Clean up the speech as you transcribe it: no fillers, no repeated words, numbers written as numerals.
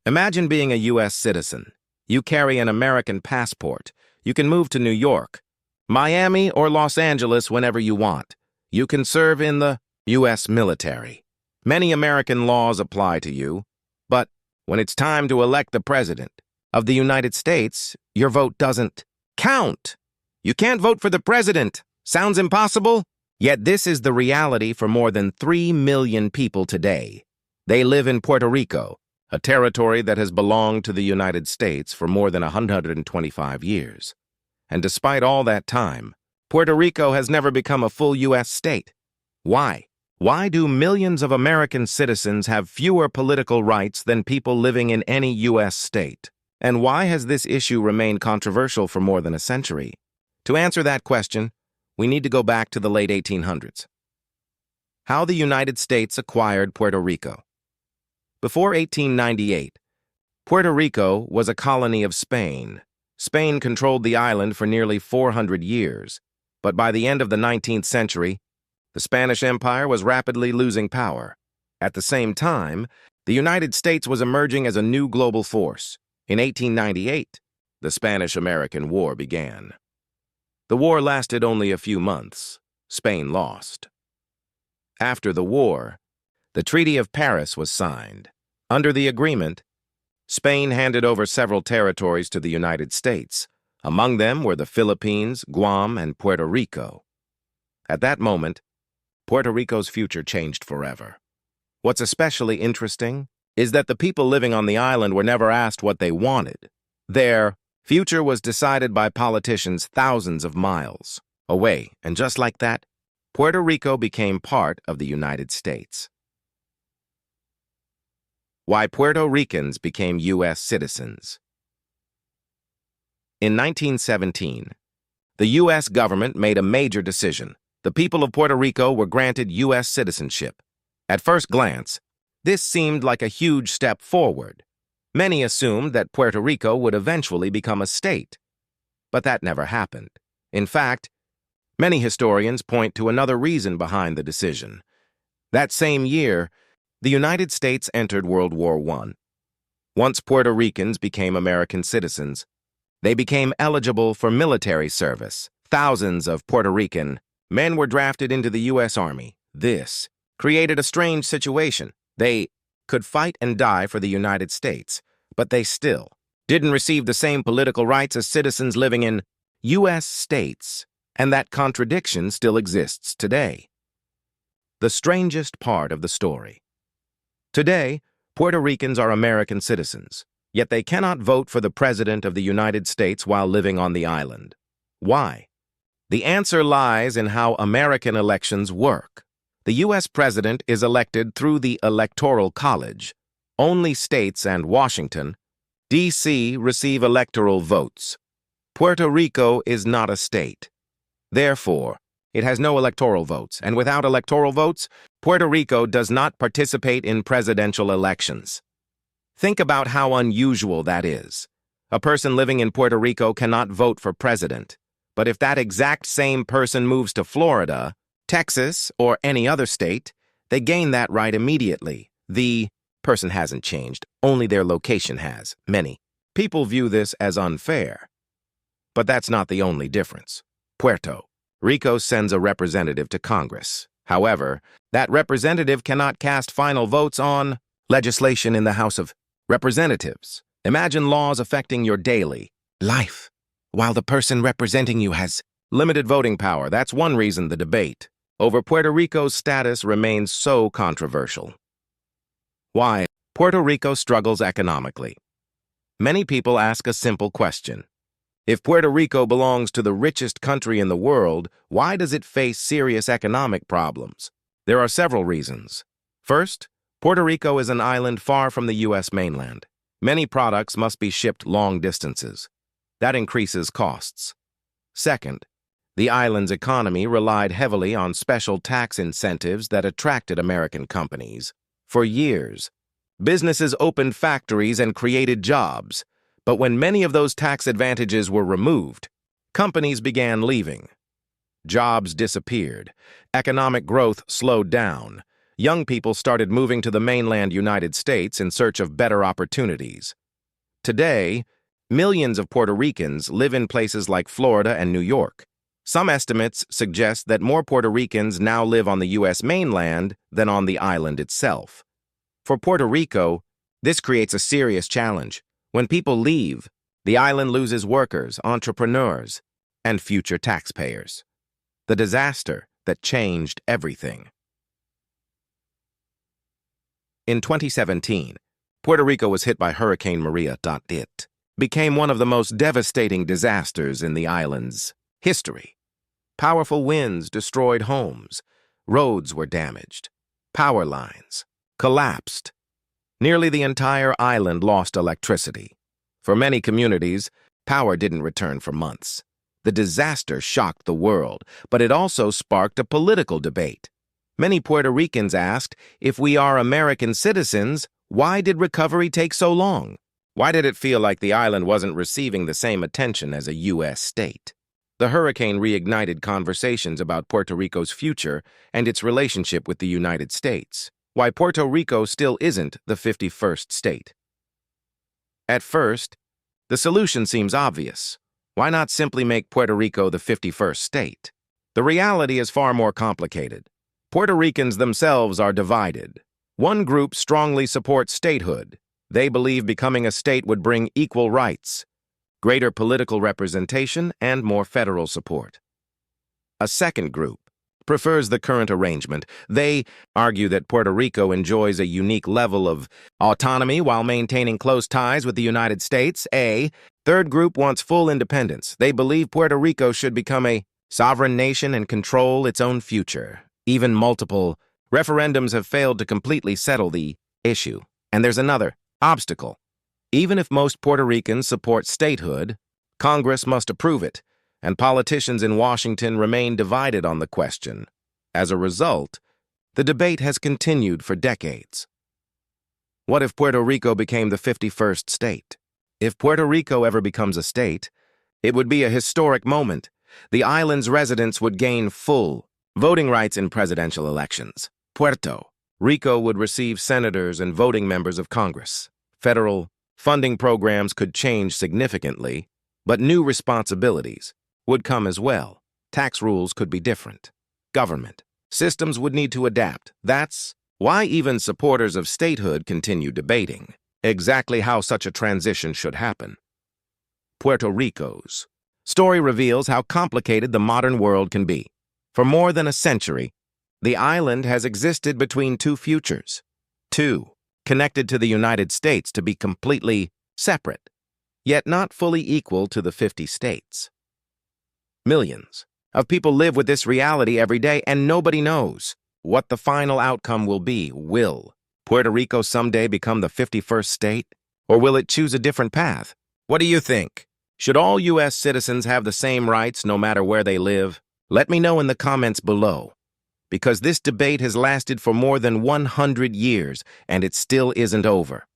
Imagine being a U.S. citizen. You carry an American passport. You can move to New York, Miami, or Los Angeles whenever you want. You can serve in the U.S. military. Many American laws apply to you, but when it's time to elect the President of the United States, your vote doesn't count. You can't vote for the President. Sounds impossible? Yet this is the reality for more than 3 million people today. They live in Puerto Rico, a territory that has belonged to the United States for more than 125 years. And despite all that time, Puerto Rico has never become a full U.S. state. Why? Why do millions of American citizens have fewer political rights than people living in any U.S. state? And why has this issue remained controversial for more than a century? To answer that question, we need to go back to the late 1800s. How the United States acquired Puerto Rico. Before 1898, Puerto Rico was a colony of Spain. Spain controlled the island for nearly 400 years, but by the end of the 19th century, the Spanish Empire was rapidly losing power. At the same time, the United States was emerging as a new global force. In 1898, the Spanish-American War began. The war lasted only a few months. Spain lost. After the war, the Treaty of Paris was signed. Under the agreement, Spain handed over several territories to the United States. Among them were the Philippines, Guam, and Puerto Rico. At that moment, Puerto Rico's future changed forever. What's especially interesting is that the people living on the island were never asked what they wanted. Their future was decided by politicians thousands of miles away, and just like that, Puerto Rico became part of the United States. Why Puerto Ricans became U.S. citizens. In 1917, the U.S. government made a major decision. The people of Puerto Rico were granted U.S. citizenship. At first glance, this seemed like a huge step forward. Many assumed that Puerto Rico would eventually become a state. But that never happened. In fact, many historians point to another reason behind the decision. That same year, the United States entered World War I. Once Puerto Ricans became American citizens, they became eligible for military service. Thousands of Puerto Rican men were drafted into the U.S. Army. This created a strange situation. They could fight and die for the United States, but they still didn't receive the same political rights as citizens living in U.S. states, and that contradiction still exists today. The strangest part of the story. Today, Puerto Ricans are American citizens, yet they cannot vote for the President of the United States while living on the island. Why? The answer lies in how American elections work. The U.S. President is elected through the Electoral College. Only states and Washington, D.C. receive electoral votes. Puerto Rico is not a state. Therefore, it has no electoral votes, and without electoral votes, Puerto Rico does not participate in presidential elections. Think about how unusual that is. A person living in Puerto Rico cannot vote for president. But if that exact same person moves to Florida, Texas, or any other state, they gain that right immediately. The person hasn't changed, only their location has. Many people view this as unfair. But that's not the only difference. Puerto Rico sends a representative to Congress. However, that representative cannot cast final votes on legislation in the House of Representatives. Imagine laws affecting your daily life, while the person representing you has limited voting power. That's one reason the debate over Puerto Rico's status remains so controversial. Why Puerto Rico struggles economically. Many people ask a simple question. If Puerto Rico belongs to the richest country in the world, why does it face serious economic problems? There are several reasons. First, Puerto Rico is an island far from the U.S. mainland. Many products must be shipped long distances. That increases costs. Second, the island's economy relied heavily on special tax incentives that attracted American companies. For years, businesses opened factories and created jobs. But when many of those tax advantages were removed, companies began leaving. Jobs disappeared. Economic growth slowed down. young people started moving to the mainland United States in search of better opportunities. Today, millions of Puerto Ricans live in places like Florida and New York. Some estimates suggest that more Puerto Ricans now live on the U.S. mainland than on the island itself. For Puerto Rico, this creates a serious challenge. When people leave, the island loses workers, entrepreneurs, and future taxpayers. The disaster that changed everything. In 2017, Puerto Rico was hit by Hurricane Maria. It became one of the most devastating disasters in the island's history. Powerful winds destroyed homes, roads were damaged, power lines collapsed. Nearly the entire island lost electricity. For many communities, power didn't return for months. The disaster shocked the world, but it also sparked a political debate. Many Puerto Ricans asked, if we are American citizens, why did recovery take so long? Why did it feel like the island wasn't receiving the same attention as a U.S. state? The hurricane reignited conversations about Puerto Rico's future and its relationship with the United States. Why Puerto Rico still isn't the 51st state. At first, the solution seems obvious. Why not simply make Puerto Rico the 51st state? The reality is far more complicated. Puerto Ricans themselves are divided. One group strongly supports statehood. They believe becoming a state would bring equal rights, greater political representation, and more federal support. A second group prefers the current arrangement. They argue that Puerto Rico enjoys a unique level of autonomy while maintaining close ties with the United States. A third group wants full independence. They believe Puerto Rico should become a sovereign nation and control its own future. Even multiple referendums have failed to completely settle the issue. And there's another obstacle. Even if most Puerto Ricans support statehood, Congress must approve it, and politicians in Washington remain divided on the question. As a result, the debate has continued for decades. What if Puerto Rico became the 51st state? If Puerto Rico ever becomes a state, it would be a historic moment. The island's residents would gain full voting rights in presidential elections. Puerto Rico would receive senators and voting members of Congress. Federal funding programs could change significantly, but new responsibilities would come as well. Tax rules could be different. Government systems would need to adapt. That's why even supporters of statehood continue debating exactly how such a transition should happen. Puerto Rico's story reveals how complicated the modern world can be. For more than a century, the island has existed between two futures. Two, connected to the United States to be completely separate, yet not fully equal to the 50 states. Millions of people live with this reality every day, and nobody knows what the final outcome will be. Will Puerto Rico someday become the 51st state, or will it choose a different path? What do you think? Should all U.S. citizens have the same rights no matter where they live? Let me know in the comments below, because this debate has lasted for more than 100 years, and it still isn't over.